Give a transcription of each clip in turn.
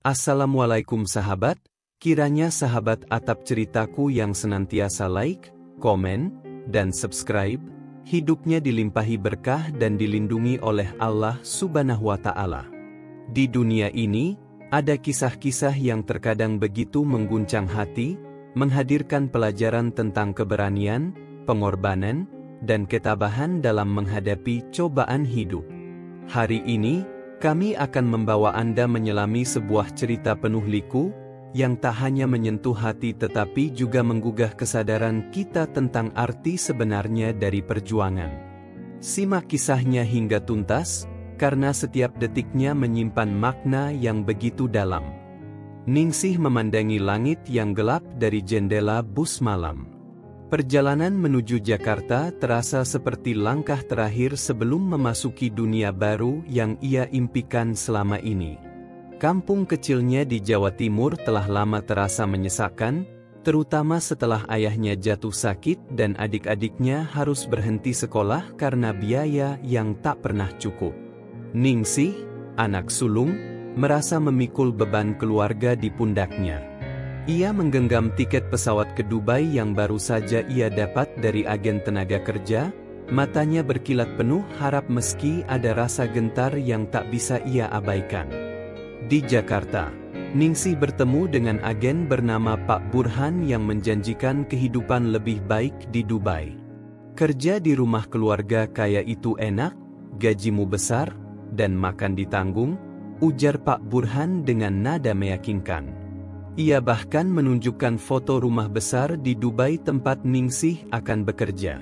Assalamualaikum sahabat, kiranya sahabat atap ceritaku yang senantiasa like, komen, dan subscribe, hidupnya dilimpahi berkah dan dilindungi oleh Allah Subhanahu wa Ta'ala. Di dunia ini, ada kisah-kisah yang terkadang begitu mengguncang hati, menghadirkan pelajaran tentang keberanian, pengorbanan, dan ketabahan dalam menghadapi cobaan hidup. Hari ini, kami akan membawa Anda menyelami sebuah cerita penuh liku, yang tak hanya menyentuh hati tetapi juga menggugah kesadaran kita tentang arti sebenarnya dari perjuangan. Simak kisahnya hingga tuntas, karena setiap detiknya menyimpan makna yang begitu dalam. Ningsih memandangi langit yang gelap dari jendela bus malam. Perjalanan menuju Jakarta terasa seperti langkah terakhir sebelum memasuki dunia baru yang ia impikan selama ini. Kampung kecilnya di Jawa Timur telah lama terasa menyesakkan, terutama setelah ayahnya jatuh sakit dan adik-adiknya harus berhenti sekolah karena biaya yang tak pernah cukup. Ningsih, anak sulung, merasa memikul beban keluarga di pundaknya. Ia menggenggam tiket pesawat ke Dubai yang baru saja ia dapat dari agen tenaga kerja, matanya berkilat penuh harap meski ada rasa gentar yang tak bisa ia abaikan. Di Jakarta, Ningsih bertemu dengan agen bernama Pak Burhan yang menjanjikan kehidupan lebih baik di Dubai. Kerja di rumah keluarga kaya itu enak, gajimu besar, dan makan ditanggung, ujar Pak Burhan dengan nada meyakinkan. Ia bahkan menunjukkan foto rumah besar di Dubai tempat Ningsih akan bekerja.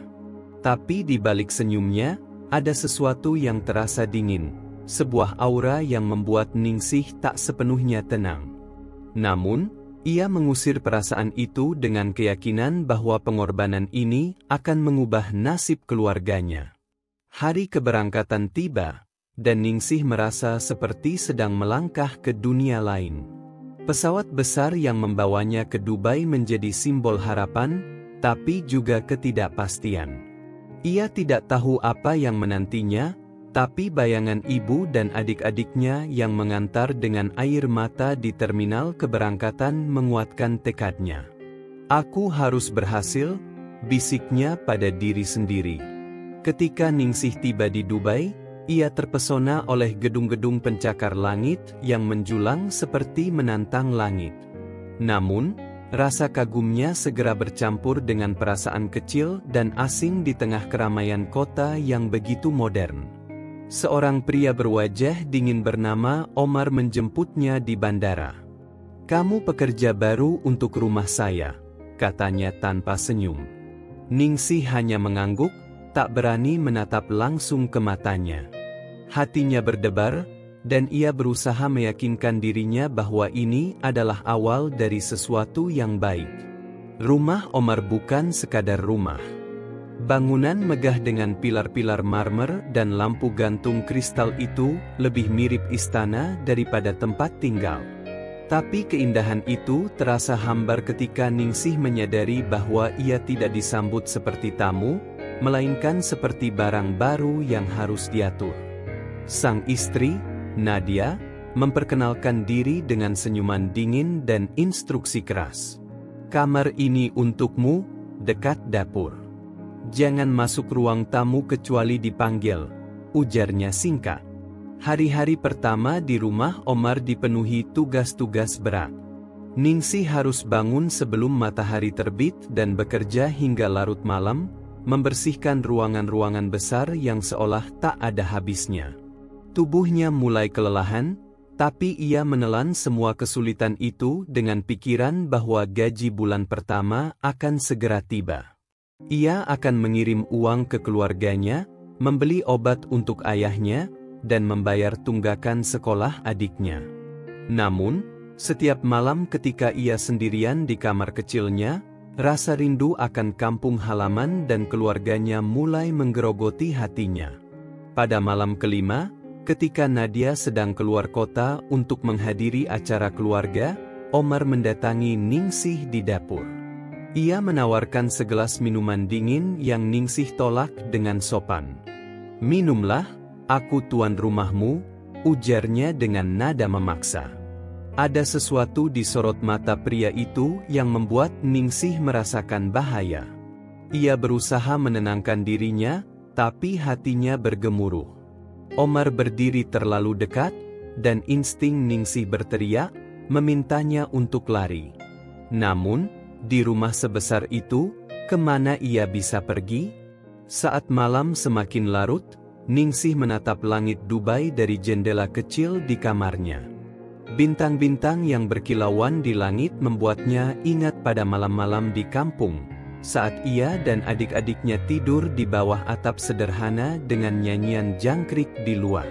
Tapi di balik senyumnya, ada sesuatu yang terasa dingin, sebuah aura yang membuat Ningsih tak sepenuhnya tenang. Namun, ia mengusir perasaan itu dengan keyakinan bahwa pengorbanan ini akan mengubah nasib keluarganya. Hari keberangkatan tiba, dan Ningsih merasa seperti sedang melangkah ke dunia lain. Pesawat besar yang membawanya ke Dubai menjadi simbol harapan, tapi juga ketidakpastian. Ia tidak tahu apa yang menantinya, tapi bayangan ibu dan adik-adiknya yang mengantar dengan air mata di terminal keberangkatan menguatkan tekadnya. Aku harus berhasil, bisiknya pada diri sendiri. Ketika Ningsih tiba di Dubai, ia terpesona oleh gedung-gedung pencakar langit yang menjulang seperti menantang langit. Namun, rasa kagumnya segera bercampur dengan perasaan kecil dan asing di tengah keramaian kota yang begitu modern. Seorang pria berwajah dingin bernama Omar menjemputnya di bandara. "Kamu pekerja baru untuk rumah saya," katanya tanpa senyum. Ningsih hanya mengangguk, tak berani menatap langsung ke matanya. Hatinya berdebar, dan ia berusaha meyakinkan dirinya bahwa ini adalah awal dari sesuatu yang baik. Rumah Omar bukan sekadar rumah. Bangunan megah dengan pilar-pilar marmer dan lampu gantung kristal itu lebih mirip istana daripada tempat tinggal. Tapi keindahan itu terasa hambar ketika Ningsih menyadari bahwa ia tidak disambut seperti tamu, melainkan seperti barang baru yang harus diatur. Sang istri, Nadia, memperkenalkan diri dengan senyuman dingin dan instruksi keras. "Kamar ini untukmu, dekat dapur. Jangan masuk ruang tamu kecuali dipanggil," ujarnya singkat. Hari-hari pertama di rumah Omar dipenuhi tugas-tugas berat. Ningsih harus bangun sebelum matahari terbit dan bekerja hingga larut malam, membersihkan ruangan-ruangan besar yang seolah tak ada habisnya. Tubuhnya mulai kelelahan, tapi ia menelan semua kesulitan itu dengan pikiran bahwa gaji bulan pertama akan segera tiba. Ia akan mengirim uang ke keluarganya, membeli obat untuk ayahnya, dan membayar tunggakan sekolah adiknya. Namun, setiap malam ketika ia sendirian di kamar kecilnya, rasa rindu akan kampung halaman dan keluarganya mulai menggerogoti hatinya. Pada malam kelima, ketika Nadia sedang keluar kota untuk menghadiri acara keluarga, Omar mendatangi Ningsih di dapur. Ia menawarkan segelas minuman dingin yang Ningsih tolak dengan sopan. "Minumlah, aku tuan rumahmu," ujarnya dengan nada memaksa. Ada sesuatu di sorot mata pria itu yang membuat Ningsih merasakan bahaya. Ia berusaha menenangkan dirinya, tapi hatinya bergemuruh. Omar berdiri terlalu dekat, dan insting Ningsih berteriak, memintanya untuk lari. Namun, di rumah sebesar itu, kemana ia bisa pergi? Saat malam semakin larut, Ningsih menatap langit Dubai dari jendela kecil di kamarnya. Bintang-bintang yang berkilauan di langit membuatnya ingat pada malam-malam di kampung, saat ia dan adik-adiknya tidur di bawah atap sederhana dengan nyanyian jangkrik di luar.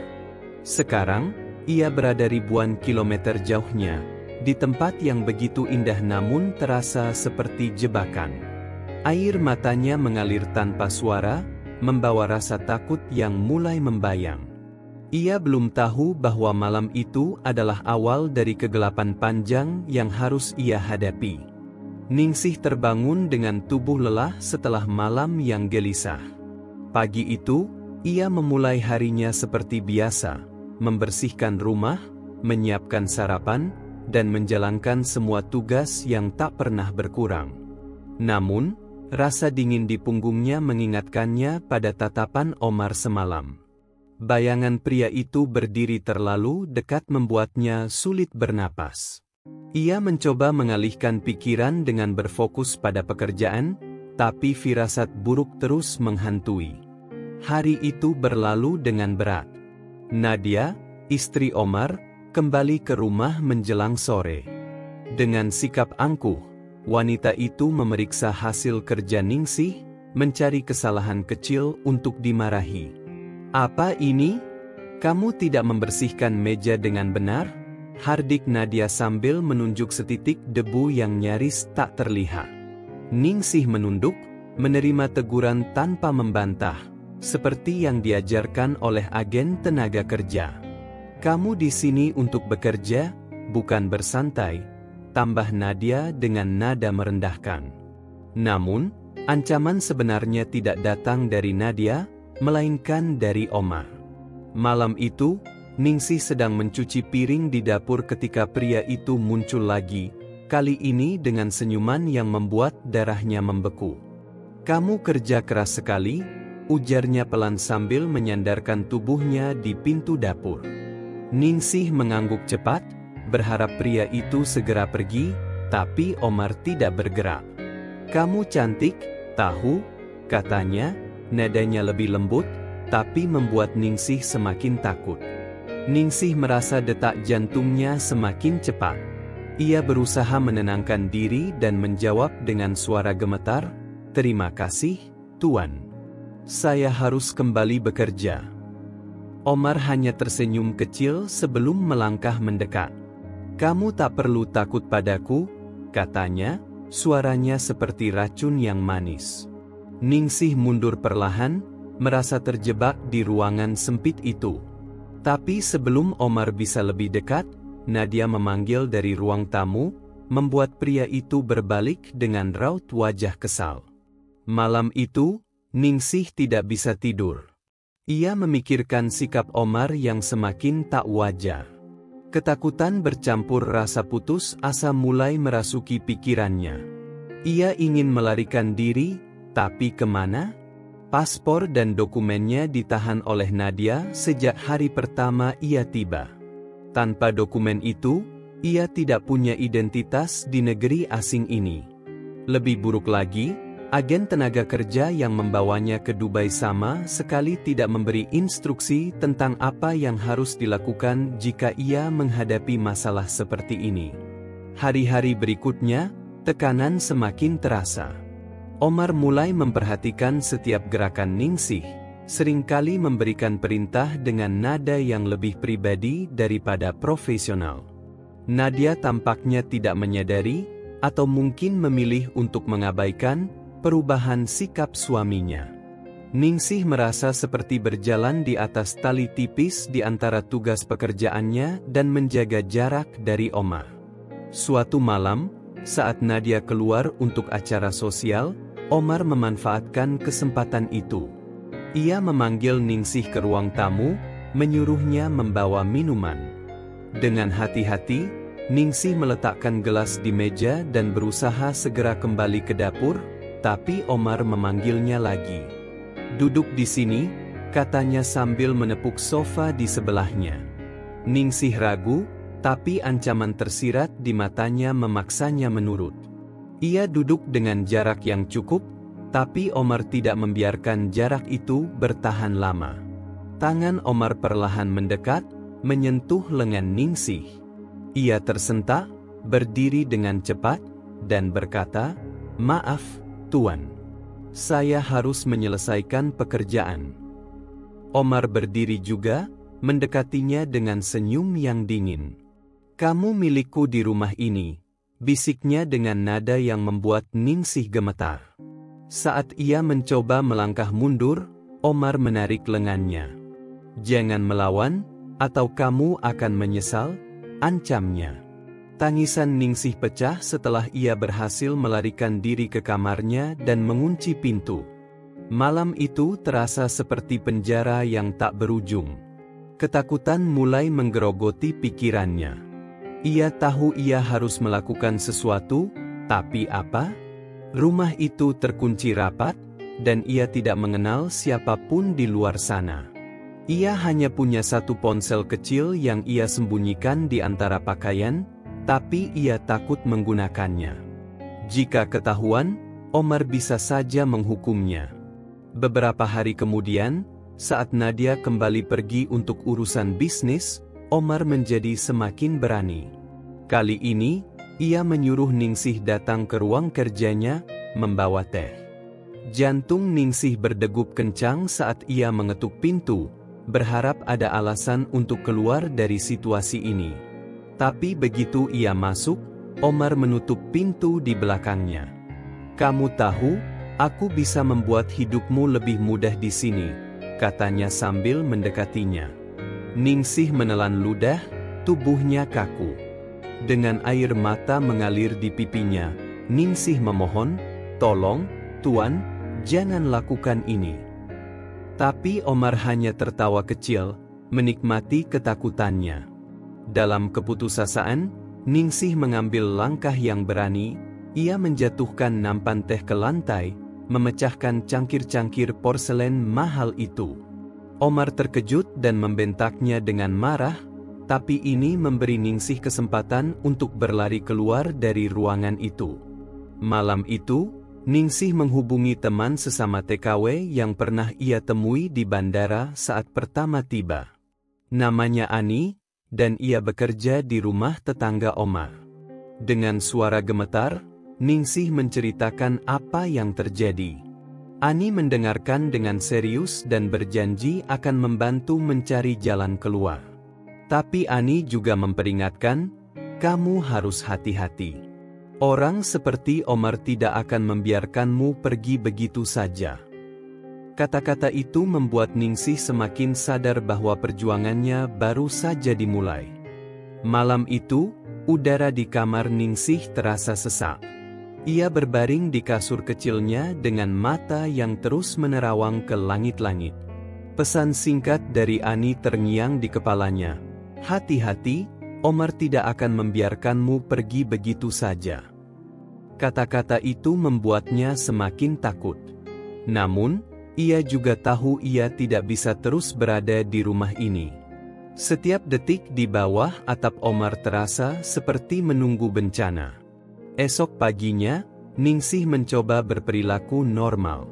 Sekarang, ia berada ribuan kilometer jauhnya, di tempat yang begitu indah namun terasa seperti jebakan. Air matanya mengalir tanpa suara, membawa rasa takut yang mulai membayang. Ia belum tahu bahwa malam itu adalah awal dari kegelapan panjang yang harus ia hadapi. Ningsih terbangun dengan tubuh lelah setelah malam yang gelisah. Pagi itu, ia memulai harinya seperti biasa, membersihkan rumah, menyiapkan sarapan, dan menjalankan semua tugas yang tak pernah berkurang. Namun, rasa dingin di punggungnya mengingatkannya pada tatapan Omar semalam. Bayangan pria itu berdiri terlalu dekat membuatnya sulit bernapas. Ia mencoba mengalihkan pikiran dengan berfokus pada pekerjaan, tapi firasat buruk terus menghantui. Hari itu berlalu dengan berat. Nadia, istri Omar, kembali ke rumah menjelang sore. Dengan sikap angkuh, wanita itu memeriksa hasil kerja Ningsih, mencari kesalahan kecil untuk dimarahi. "Apa ini? Kamu tidak membersihkan meja dengan benar?" hardik Nadia sambil menunjuk setitik debu yang nyaris tak terlihat. Ningsih menunduk, menerima teguran tanpa membantah, seperti yang diajarkan oleh agen tenaga kerja. "Kamu di sini untuk bekerja, bukan bersantai," tambah Nadia dengan nada merendahkan. Namun, ancaman sebenarnya tidak datang dari Nadia, melainkan dari Omar. Malam itu, Ningsih sedang mencuci piring di dapur ketika pria itu muncul lagi, kali ini dengan senyuman yang membuat darahnya membeku. "Kamu kerja keras sekali," ujarnya pelan sambil menyandarkan tubuhnya di pintu dapur. Ningsih mengangguk cepat, berharap pria itu segera pergi, tapi Omar tidak bergerak. "Kamu cantik, tahu," katanya. Nadanya lebih lembut, tapi membuat Ningsih semakin takut. Ningsih merasa detak jantungnya semakin cepat. Ia berusaha menenangkan diri dan menjawab dengan suara gemetar, "Terima kasih, Tuan. Saya harus kembali bekerja." Omar hanya tersenyum kecil sebelum melangkah mendekat. "Kamu tak perlu takut padaku," katanya, suaranya seperti racun yang manis. Ningsih mundur perlahan, merasa terjebak di ruangan sempit itu. Tapi sebelum Omar bisa lebih dekat, Nadia memanggil dari ruang tamu, membuat pria itu berbalik dengan raut wajah kesal. Malam itu, Ningsih tidak bisa tidur. Ia memikirkan sikap Omar yang semakin tak wajar. Ketakutan bercampur rasa putus asa mulai merasuki pikirannya. Ia ingin melarikan diri, tapi kemana? Paspor dan dokumennya ditahan oleh Nadia sejak hari pertama ia tiba. Tanpa dokumen itu, ia tidak punya identitas di negeri asing ini. Lebih buruk lagi, agen tenaga kerja yang membawanya ke Dubai sama sekali tidak memberi instruksi tentang apa yang harus dilakukan jika ia menghadapi masalah seperti ini. Hari-hari berikutnya, tekanan semakin terasa. Omar mulai memperhatikan setiap gerakan Ningsih, seringkali memberikan perintah dengan nada yang lebih pribadi daripada profesional. Nadia tampaknya tidak menyadari, atau mungkin memilih untuk mengabaikan, perubahan sikap suaminya. Ningsih merasa seperti berjalan di atas tali tipis di antara tugas pekerjaannya dan menjaga jarak dari Omar. Suatu malam, saat Nadia keluar untuk acara sosial, Omar memanfaatkan kesempatan itu. Ia memanggil Ningsih ke ruang tamu, menyuruhnya membawa minuman. Dengan hati-hati, Ningsih meletakkan gelas di meja dan berusaha segera kembali ke dapur, tapi Omar memanggilnya lagi. "Duduk di sini," katanya sambil menepuk sofa di sebelahnya. Ningsih ragu, tapi ancaman tersirat di matanya memaksanya menurut. Ia duduk dengan jarak yang cukup, tapi Omar tidak membiarkan jarak itu bertahan lama. Tangan Omar perlahan mendekat, menyentuh lengan Ningsih. Ia tersentak, berdiri dengan cepat, dan berkata, "Maaf, Tuan. Saya harus menyelesaikan pekerjaan." Omar berdiri juga, mendekatinya dengan senyum yang dingin. "Kamu milikku di rumah ini," bisiknya dengan nada yang membuat Ningsih gemetar. Saat ia mencoba melangkah mundur, Omar menarik lengannya. "Jangan melawan, atau kamu akan menyesal," ancamnya. Tangisan Ningsih pecah setelah ia berhasil melarikan diri ke kamarnya dan mengunci pintu. Malam itu terasa seperti penjara yang tak berujung. Ketakutan mulai menggerogoti pikirannya. Ia tahu ia harus melakukan sesuatu, tapi apa? Rumah itu terkunci rapat, dan ia tidak mengenal siapapun di luar sana. Ia hanya punya satu ponsel kecil yang ia sembunyikan di antara pakaian, tapi ia takut menggunakannya. Jika ketahuan, Omar bisa saja menghukumnya. Beberapa hari kemudian, saat Nadia kembali pergi untuk urusan bisnis, Omar menjadi semakin berani. Kali ini, ia menyuruh Ningsih datang ke ruang kerjanya, membawa teh. Jantung Ningsih berdegup kencang saat ia mengetuk pintu, berharap ada alasan untuk keluar dari situasi ini. Tapi begitu ia masuk, Omar menutup pintu di belakangnya. "Kamu tahu, aku bisa membuat hidupmu lebih mudah di sini," katanya sambil mendekatinya. Ningsih menelan ludah, tubuhnya kaku. Dengan air mata mengalir di pipinya, Ningsih memohon, "Tolong, Tuan, jangan lakukan ini." Tapi Omar hanya tertawa kecil, menikmati ketakutannya. Dalam keputusasaan, Ningsih mengambil langkah yang berani. Ia menjatuhkan nampan teh ke lantai, memecahkan cangkir-cangkir porselen mahal itu. Omar terkejut dan membentaknya dengan marah, tapi ini memberi Ningsih kesempatan untuk berlari keluar dari ruangan itu. Malam itu, Ningsih menghubungi teman sesama TKW yang pernah ia temui di bandara saat pertama tiba. Namanya Ani, dan ia bekerja di rumah tetangga Omar. Dengan suara gemetar, Ningsih menceritakan apa yang terjadi. Ani mendengarkan dengan serius dan berjanji akan membantu mencari jalan keluar. Tapi Ani juga memperingatkan, "Kamu harus hati-hati. Orang seperti Omar tidak akan membiarkanmu pergi begitu saja." Kata-kata itu membuat Ningsih semakin sadar bahwa perjuangannya baru saja dimulai. Malam itu, udara di kamar Ningsih terasa sesak. Ia berbaring di kasur kecilnya dengan mata yang terus menerawang ke langit-langit. Pesan singkat dari Ani terngiang di kepalanya, "Hati-hati, Omar tidak akan membiarkanmu pergi begitu saja." Kata-kata itu membuatnya semakin takut. Namun, ia juga tahu ia tidak bisa terus berada di rumah ini. Setiap detik di bawah atap Omar terasa seperti menunggu bencana. Esok paginya, Ningsih mencoba berperilaku normal.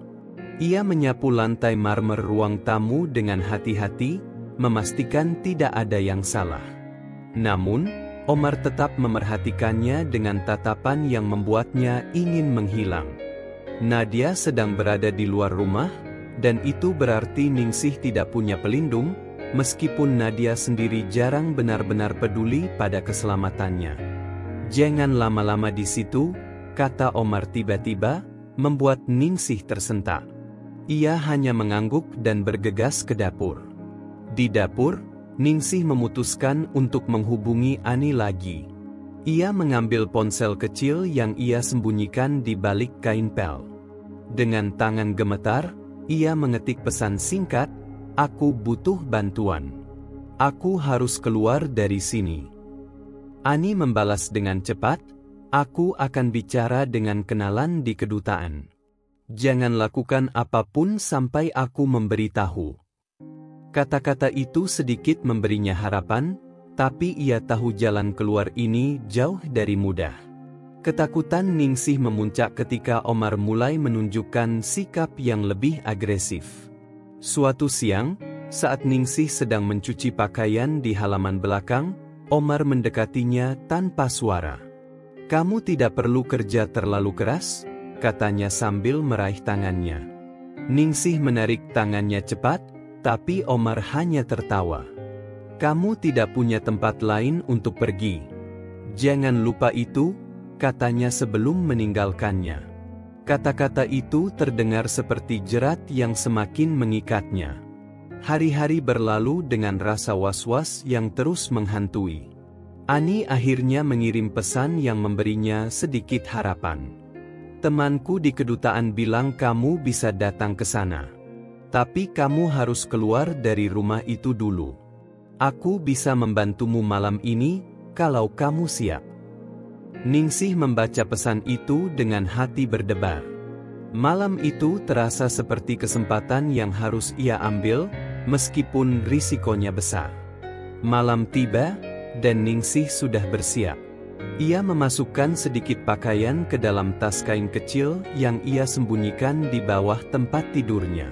Ia menyapu lantai marmer ruang tamu dengan hati-hati, memastikan tidak ada yang salah. Namun, Omar tetap memerhatikannya dengan tatapan yang membuatnya ingin menghilang. Nadia sedang berada di luar rumah, dan itu berarti Ningsih tidak punya pelindung, meskipun Nadia sendiri jarang benar-benar peduli pada keselamatannya. "Jangan lama-lama di situ," kata Omar tiba-tiba, membuat Ningsih tersentak. Ia hanya mengangguk dan bergegas ke dapur. Di dapur, Ningsih memutuskan untuk menghubungi Ani lagi. Ia mengambil ponsel kecil yang ia sembunyikan di balik kain pel. Dengan tangan gemetar, ia mengetik pesan singkat, "Aku butuh bantuan. Aku harus keluar dari sini." Ani membalas dengan cepat, aku akan bicara dengan kenalan di kedutaan. Jangan lakukan apapun sampai aku memberitahu. Kata-kata itu sedikit memberinya harapan, tapi ia tahu jalan keluar ini jauh dari mudah. Ketakutan Ningsih memuncak ketika Omar mulai menunjukkan sikap yang lebih agresif. Suatu siang, saat Ningsih sedang mencuci pakaian di halaman belakang, Omar mendekatinya tanpa suara. "Kamu tidak perlu kerja terlalu keras," katanya sambil meraih tangannya. Ningsih menarik tangannya cepat, tapi Omar hanya tertawa. "Kamu tidak punya tempat lain untuk pergi. Jangan lupa itu," katanya sebelum meninggalkannya. Kata-kata itu terdengar seperti jerat yang semakin mengikatnya. Hari-hari berlalu dengan rasa was-was yang terus menghantui. Ani akhirnya mengirim pesan yang memberinya sedikit harapan. "Temanku di kedutaan bilang kamu bisa datang ke sana. Tapi kamu harus keluar dari rumah itu dulu. Aku bisa membantumu malam ini, kalau kamu siap." Ningsih membaca pesan itu dengan hati berdebar. Malam itu terasa seperti kesempatan yang harus ia ambil, meskipun risikonya besar. Malam tiba, dan Ningsih sudah bersiap. Ia memasukkan sedikit pakaian ke dalam tas kain kecil yang ia sembunyikan di bawah tempat tidurnya.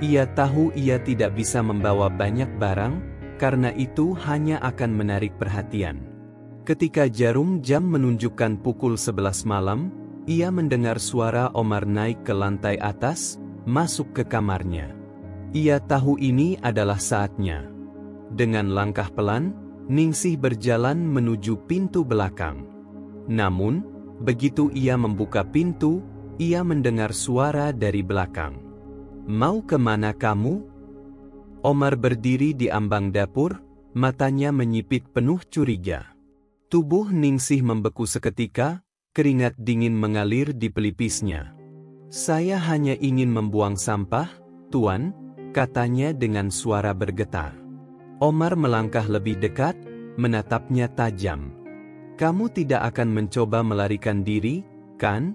Ia tahu ia tidak bisa membawa banyak barang, karena itu hanya akan menarik perhatian. Ketika jarum jam menunjukkan pukul 11 malam, ia mendengar suara Omar naik ke lantai atas, masuk ke kamarnya. Ia tahu ini adalah saatnya. Dengan langkah pelan, Ningsih berjalan menuju pintu belakang. Namun, begitu ia membuka pintu, ia mendengar suara dari belakang. "Mau kemana kamu?" Omar berdiri di ambang dapur, matanya menyipit penuh curiga. Tubuh Ningsih membeku seketika, keringat dingin mengalir di pelipisnya. "Saya hanya ingin membuang sampah, Tuan," katanya dengan suara bergetar. Omar melangkah lebih dekat, menatapnya tajam. "Kamu tidak akan mencoba melarikan diri, kan?"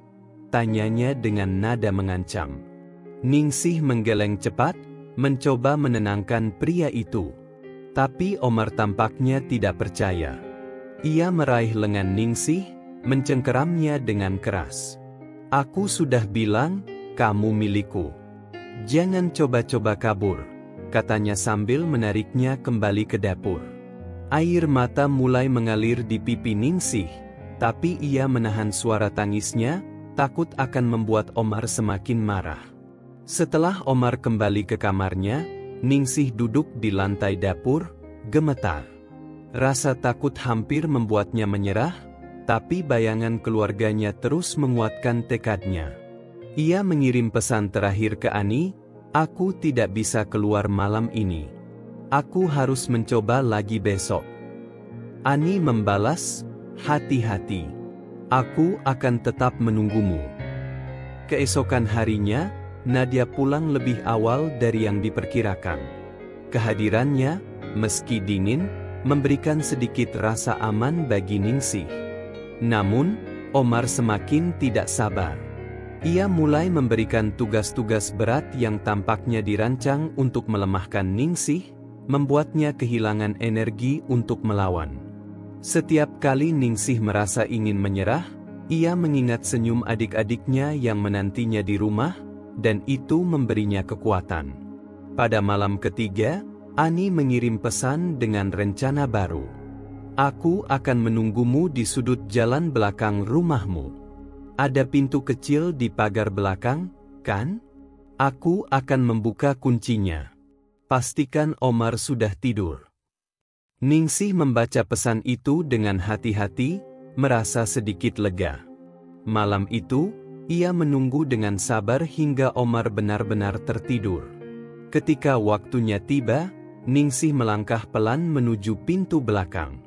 tanyanya dengan nada mengancam. Ningsih menggeleng cepat, mencoba menenangkan pria itu. Tapi Omar tampaknya tidak percaya. Ia meraih lengan Ningsih, mencengkeramnya dengan keras. "Aku sudah bilang, kamu milikku. Jangan coba-coba kabur," katanya sambil menariknya kembali ke dapur. Air mata mulai mengalir di pipi Ningsih, tapi ia menahan suara tangisnya, takut akan membuat Omar semakin marah. Setelah Omar kembali ke kamarnya, Ningsih duduk di lantai dapur, gemetar. Rasa takut hampir membuatnya menyerah, tapi bayangan keluarganya terus menguatkan tekadnya. Ia mengirim pesan terakhir ke Ani, "Aku tidak bisa keluar malam ini. Aku harus mencoba lagi besok." Ani membalas, "Hati-hati. Aku akan tetap menunggumu." Keesokan harinya, Nadia pulang lebih awal dari yang diperkirakan. Kehadirannya, meski dingin, memberikan sedikit rasa aman bagi Ningsih. Namun, Omar semakin tidak sabar. Ia mulai memberikan tugas-tugas berat yang tampaknya dirancang untuk melemahkan Ningsih, membuatnya kehilangan energi untuk melawan. Setiap kali Ningsih merasa ingin menyerah, ia mengingat senyum adik-adiknya yang menantinya di rumah, dan itu memberinya kekuatan. Pada malam ketiga, Ani mengirim pesan dengan rencana baru. "Aku akan menunggumu di sudut jalan belakang rumahmu. Ada pintu kecil di pagar belakang, kan? Aku akan membuka kuncinya. Pastikan Omar sudah tidur." Ningsih membaca pesan itu dengan hati-hati, merasa sedikit lega. Malam itu, ia menunggu dengan sabar hingga Omar benar-benar tertidur. Ketika waktunya tiba, Ningsih melangkah pelan menuju pintu belakang.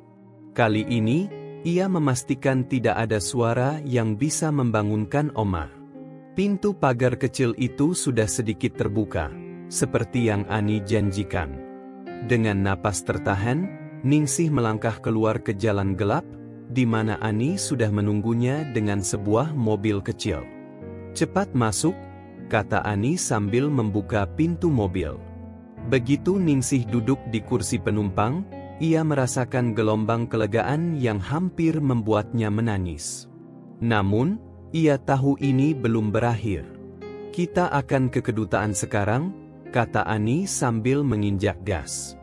Kali ini, ia memastikan tidak ada suara yang bisa membangunkan Omar. Pintu pagar kecil itu sudah sedikit terbuka, seperti yang Ani janjikan. Dengan napas tertahan, Ningsih melangkah keluar ke jalan gelap, di mana Ani sudah menunggunya dengan sebuah mobil kecil. "Cepat masuk," kata Ani sambil membuka pintu mobil. Begitu Ningsih duduk di kursi penumpang, ia merasakan gelombang kelegaan yang hampir membuatnya menangis. Namun, ia tahu ini belum berakhir. "Kita akan ke kedutaan sekarang," kata Ani sambil menginjak gas.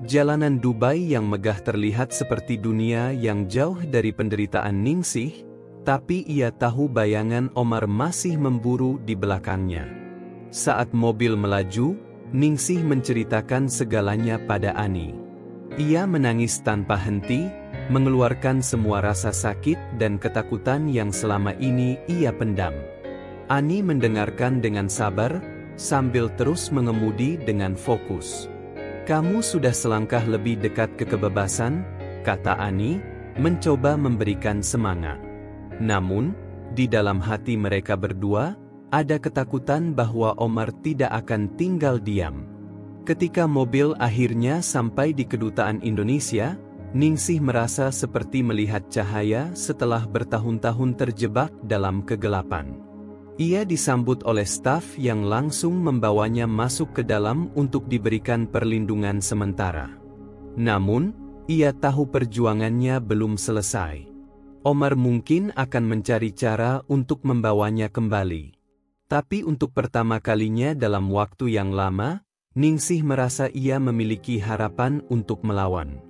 Jalanan Dubai yang megah terlihat seperti dunia yang jauh dari penderitaan Ningsih, tapi ia tahu bayangan Omar masih memburu di belakangnya. Saat mobil melaju, Ningsih menceritakan segalanya pada Ani. Ia menangis tanpa henti, mengeluarkan semua rasa sakit dan ketakutan yang selama ini ia pendam. Ani mendengarkan dengan sabar, sambil terus mengemudi dengan fokus. "Kamu sudah selangkah lebih dekat ke kebebasan," kata Ani, mencoba memberikan semangat. Namun, di dalam hati mereka berdua, ada ketakutan bahwa Omar tidak akan tinggal diam. Ketika mobil akhirnya sampai di kedutaan Indonesia, Ningsih merasa seperti melihat cahaya setelah bertahun-tahun terjebak dalam kegelapan. Ia disambut oleh staf yang langsung membawanya masuk ke dalam untuk diberikan perlindungan sementara. Namun, ia tahu perjuangannya belum selesai. Omar mungkin akan mencari cara untuk membawanya kembali. Tapi untuk pertama kalinya dalam waktu yang lama, Ningsih merasa ia memiliki harapan untuk melawan.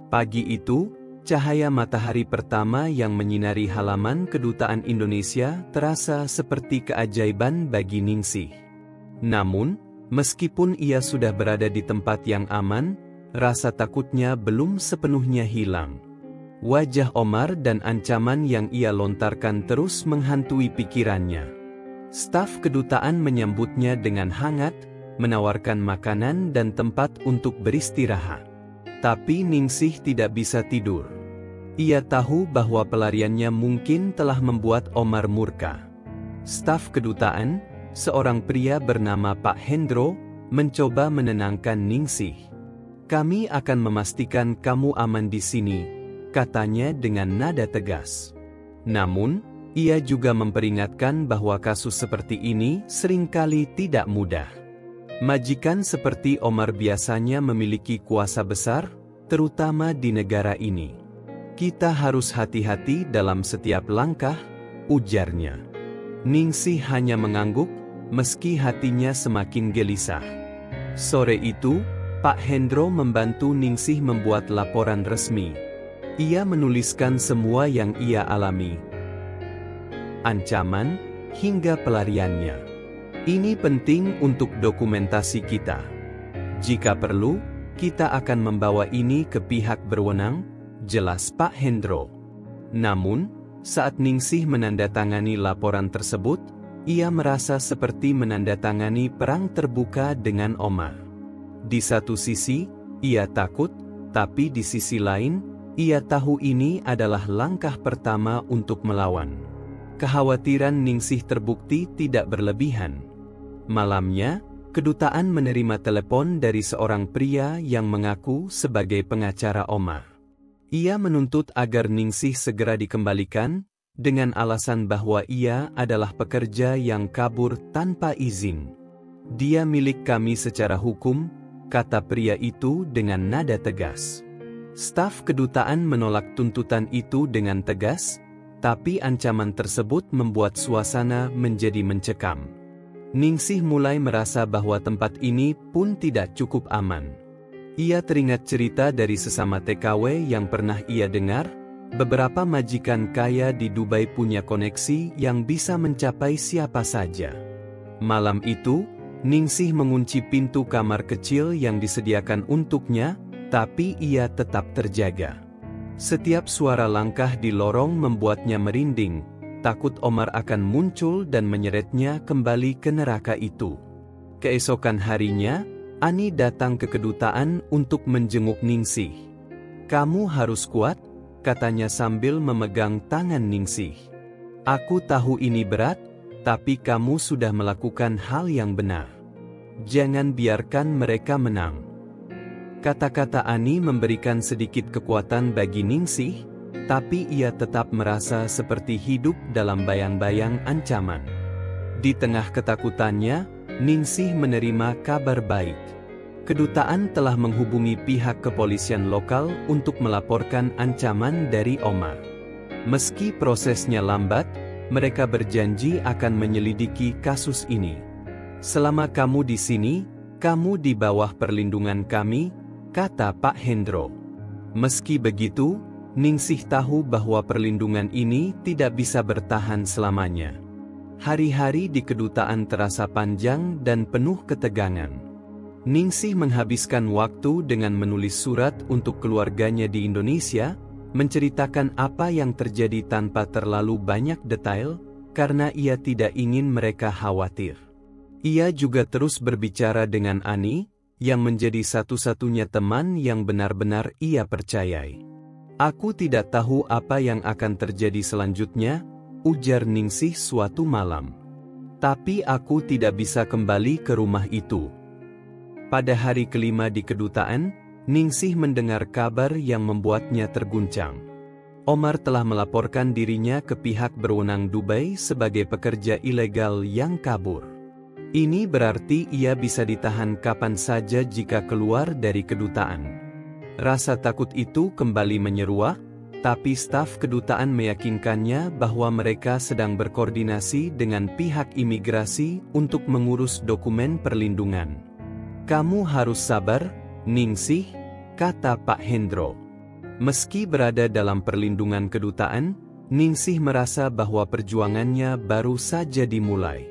Pagi itu, cahaya matahari pertama yang menyinari halaman kedutaan Indonesia terasa seperti keajaiban bagi Ningsih. Namun, meskipun ia sudah berada di tempat yang aman, rasa takutnya belum sepenuhnya hilang. Wajah Omar dan ancaman yang ia lontarkan terus menghantui pikirannya. Staf kedutaan menyambutnya dengan hangat, menawarkan makanan dan tempat untuk beristirahat. Tapi Ningsih tidak bisa tidur. Ia tahu bahwa pelariannya mungkin telah membuat Omar murka. Staf kedutaan, seorang pria bernama Pak Hendro, mencoba menenangkan Ningsih. "Kami akan memastikan kamu aman di sini," katanya dengan nada tegas. Namun, ia juga memperingatkan bahwa kasus seperti ini seringkali tidak mudah. Majikan seperti Omar biasanya memiliki kuasa besar, terutama di negara ini. "Kita harus hati-hati dalam setiap langkah," ujarnya. Ningsih hanya mengangguk, meski hatinya semakin gelisah. Sore itu, Pak Hendro membantu Ningsih membuat laporan resmi. Ia menuliskan semua yang ia alami, ancaman, hingga pelariannya. "Ini penting untuk dokumentasi kita. Jika perlu, kita akan membawa ini ke pihak berwenang," jelas Pak Hendro. Namun, saat Ningsih menandatangani laporan tersebut, ia merasa seperti menandatangani perang terbuka dengan Omar. Di satu sisi, ia takut, tapi di sisi lain, ia tahu ini adalah langkah pertama untuk melawan. Kekhawatiran Ningsih terbukti tidak berlebihan. Malamnya, kedutaan menerima telepon dari seorang pria yang mengaku sebagai pengacara Omar. Ia menuntut agar Ningsih segera dikembalikan, dengan alasan bahwa ia adalah pekerja yang kabur tanpa izin. "Dia milik kami secara hukum," kata pria itu dengan nada tegas. Staf kedutaan menolak tuntutan itu dengan tegas, tapi ancaman tersebut membuat suasana menjadi mencekam. Ningsih mulai merasa bahwa tempat ini pun tidak cukup aman. Ia teringat cerita dari sesama TKW yang pernah ia dengar, beberapa majikan kaya di Dubai punya koneksi yang bisa mencapai siapa saja. Malam itu, Ningsih mengunci pintu kamar kecil yang disediakan untuknya, tapi ia tetap terjaga. Setiap suara langkah di lorong membuatnya merinding, takut Omar akan muncul dan menyeretnya kembali ke neraka itu. Keesokan harinya, Ani datang ke kedutaan untuk menjenguk Ningsih. "Kamu harus kuat," katanya sambil memegang tangan Ningsih. "Aku tahu ini berat, tapi kamu sudah melakukan hal yang benar. Jangan biarkan mereka menang." Kata-kata Ani memberikan sedikit kekuatan bagi Ningsih, tapi ia tetap merasa seperti hidup dalam bayang-bayang ancaman. Di tengah ketakutannya, Ningsih menerima kabar baik. Kedutaan telah menghubungi pihak kepolisian lokal untuk melaporkan ancaman dari Omar. Meski prosesnya lambat, mereka berjanji akan menyelidiki kasus ini. Selama kamu di sini, kamu di bawah perlindungan kami, kata Pak Hendro. Meski begitu, Ningsih tahu bahwa perlindungan ini tidak bisa bertahan selamanya. Hari-hari di kedutaan terasa panjang dan penuh ketegangan. Ningsih menghabiskan waktu dengan menulis surat untuk keluarganya di Indonesia, menceritakan apa yang terjadi tanpa terlalu banyak detail, karena ia tidak ingin mereka khawatir. Ia juga terus berbicara dengan Ani, yang menjadi satu-satunya teman yang benar-benar ia percayai. Aku tidak tahu apa yang akan terjadi selanjutnya, ujar Ningsih suatu malam. Tapi aku tidak bisa kembali ke rumah itu. Pada hari kelima di kedutaan, Ningsih mendengar kabar yang membuatnya terguncang. Omar telah melaporkan dirinya ke pihak berwenang Dubai sebagai pekerja ilegal yang kabur. Ini berarti ia bisa ditahan kapan saja jika keluar dari kedutaan. Rasa takut itu kembali menyeruak, tapi staf kedutaan meyakinkannya bahwa mereka sedang berkoordinasi dengan pihak imigrasi untuk mengurus dokumen perlindungan. Kamu harus sabar, Ningsih, kata Pak Hendro. Meski berada dalam perlindungan kedutaan, Ningsih merasa bahwa perjuangannya baru saja dimulai.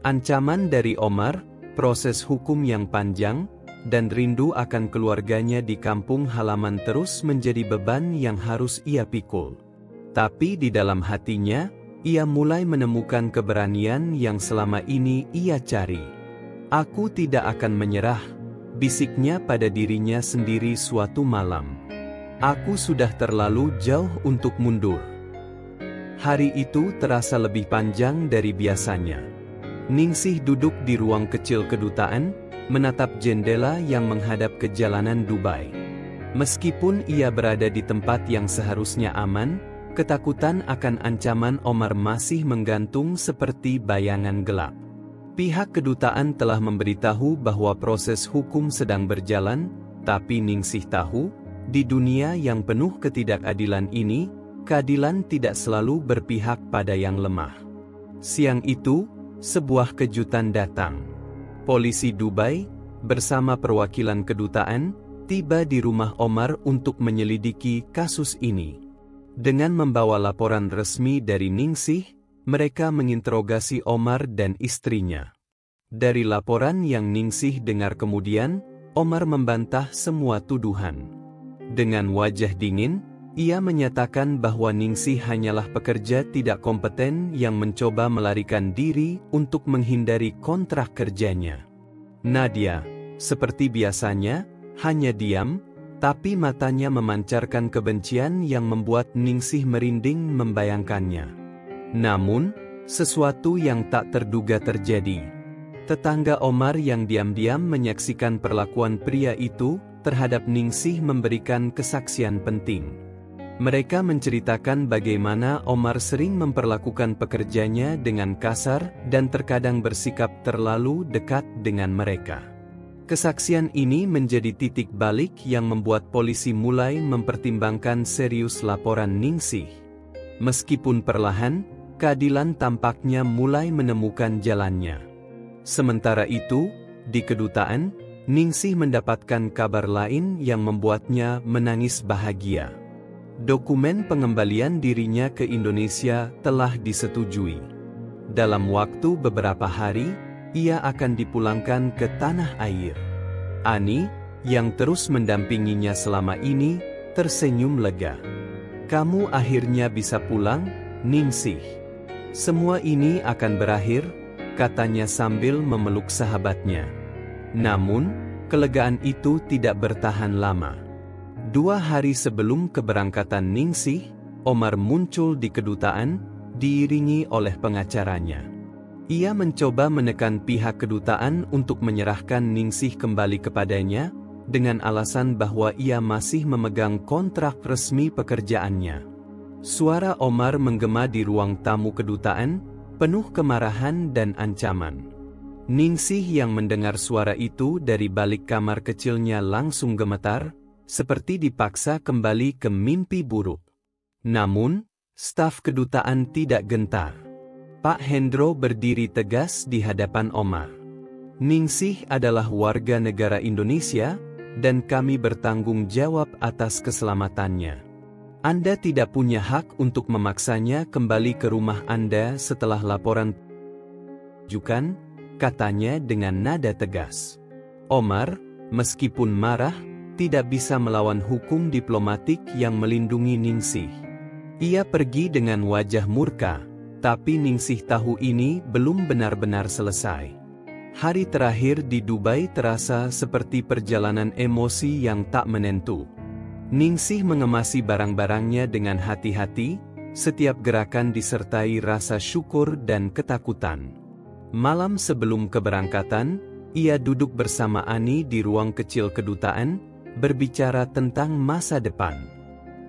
Ancaman dari Omar, proses hukum yang panjang, dan rindu akan keluarganya di kampung halaman terus menjadi beban yang harus ia pikul. Tapi di dalam hatinya, ia mulai menemukan keberanian yang selama ini ia cari. Aku tidak akan menyerah, bisiknya pada dirinya sendiri suatu malam. Aku sudah terlalu jauh untuk mundur. Hari itu terasa lebih panjang dari biasanya. Ningsih duduk di ruang kecil kedutaan, menatap jendela yang menghadap ke jalanan Dubai. Meskipun ia berada di tempat yang seharusnya aman, ketakutan akan ancaman Omar masih menggantung seperti bayangan gelap. Pihak kedutaan telah memberitahu bahwa proses hukum sedang berjalan, tapi Ningsih tahu, di dunia yang penuh ketidakadilan ini, keadilan tidak selalu berpihak pada yang lemah. Siang itu, sebuah kejutan datang. Polisi Dubai, bersama perwakilan kedutaan, tiba di rumah Omar untuk menyelidiki kasus ini. Dengan membawa laporan resmi dari Ningsih, mereka menginterogasi Omar dan istrinya. Dari laporan yang Ningsih dengar kemudian, Omar membantah semua tuduhan. Dengan wajah dingin, ia menyatakan bahwa Ningsih hanyalah pekerja tidak kompeten yang mencoba melarikan diri untuk menghindari kontrak kerjanya. Nadia, seperti biasanya, hanya diam, tapi matanya memancarkan kebencian yang membuat Ningsih merinding membayangkannya. Namun, sesuatu yang tak terduga terjadi. Tetangga Omar yang diam-diam menyaksikan perlakuan pria itu terhadap Ningsih memberikan kesaksian penting. Mereka menceritakan bagaimana Omar sering memperlakukan pekerjanya dengan kasar dan terkadang bersikap terlalu dekat dengan mereka. Kesaksian ini menjadi titik balik yang membuat polisi mulai mempertimbangkan serius laporan Ningsih. Meskipun perlahan, keadilan tampaknya mulai menemukan jalannya. Sementara itu, di kedutaan, Ningsih mendapatkan kabar lain yang membuatnya menangis bahagia. Dokumen pengembalian dirinya ke Indonesia telah disetujui. Dalam waktu beberapa hari, ia akan dipulangkan ke tanah air. Ani, yang terus mendampinginya selama ini, tersenyum lega. Kamu akhirnya bisa pulang, Ningsih. Semua ini akan berakhir, katanya sambil memeluk sahabatnya. Namun, kelegaan itu tidak bertahan lama. 2 hari sebelum keberangkatan Ningsih, Omar muncul di kedutaan, diiringi oleh pengacaranya. Ia mencoba menekan pihak kedutaan untuk menyerahkan Ningsih kembali kepadanya, dengan alasan bahwa ia masih memegang kontrak resmi pekerjaannya. Suara Omar menggema di ruang tamu kedutaan, penuh kemarahan dan ancaman. Ningsih yang mendengar suara itu dari balik kamar kecilnya langsung gemetar, seperti dipaksa kembali ke mimpi buruk. Namun, staf kedutaan tidak gentar. Pak Hendro berdiri tegas di hadapan Omar. Ningsih adalah warga negara Indonesia, dan kami bertanggung jawab atas keselamatannya. Anda tidak punya hak untuk memaksanya kembali ke rumah Anda setelah laporan rujukan, katanya dengan nada tegas. Omar, meskipun marah, tidak bisa melawan hukum diplomatik yang melindungi Ningsih. Ia pergi dengan wajah murka, tapi Ningsih tahu ini belum benar-benar selesai. Hari terakhir di Dubai terasa seperti perjalanan emosi yang tak menentu. Ningsih mengemasi barang-barangnya dengan hati-hati, setiap gerakan disertai rasa syukur dan ketakutan. Malam sebelum keberangkatan, ia duduk bersama Ani di ruang kecil kedutaan, berbicara tentang masa depan.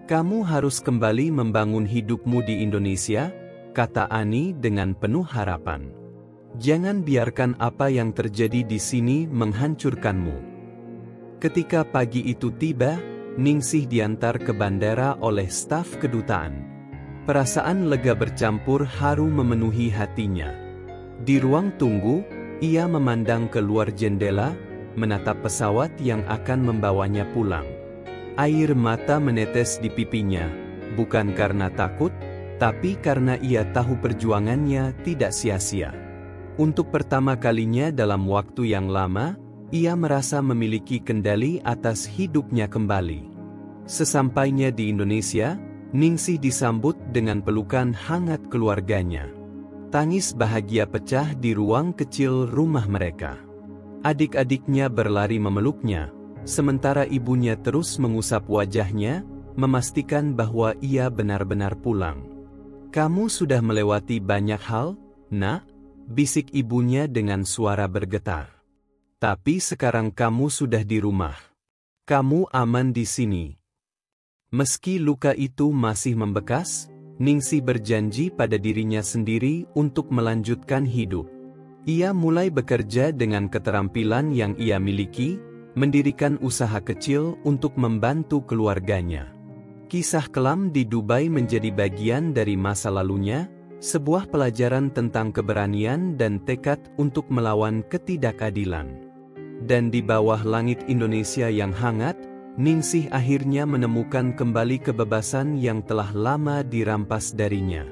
Kamu harus kembali membangun hidupmu di Indonesia, kata Ani dengan penuh harapan. Jangan biarkan apa yang terjadi di sini menghancurkanmu. Ketika pagi itu tiba, Ningsih diantar ke bandara oleh staf kedutaan. Perasaan lega bercampur haru memenuhi hatinya. Di ruang tunggu, ia memandang keluar jendela, menatap pesawat yang akan membawanya pulang. Air mata menetes di pipinya, bukan karena takut, tapi karena ia tahu perjuangannya tidak sia-sia. Untuk pertama kalinya dalam waktu yang lama, ia merasa memiliki kendali atas hidupnya kembali. Sesampainya di Indonesia, Ningsih disambut dengan pelukan hangat keluarganya. Tangis bahagia pecah di ruang kecil rumah mereka. Adik-adiknya berlari memeluknya, sementara ibunya terus mengusap wajahnya, memastikan bahwa ia benar-benar pulang. Kamu sudah melewati banyak hal, Nak, bisik ibunya dengan suara bergetar. Tapi sekarang kamu sudah di rumah. Kamu aman di sini. Meski luka itu masih membekas, Ningsih berjanji pada dirinya sendiri untuk melanjutkan hidup. Ia mulai bekerja dengan keterampilan yang ia miliki, mendirikan usaha kecil untuk membantu keluarganya. Kisah kelam di Dubai menjadi bagian dari masa lalunya, sebuah pelajaran tentang keberanian dan tekad untuk melawan ketidakadilan. Dan di bawah langit Indonesia yang hangat, Ningsih akhirnya menemukan kembali kebebasan yang telah lama dirampas darinya.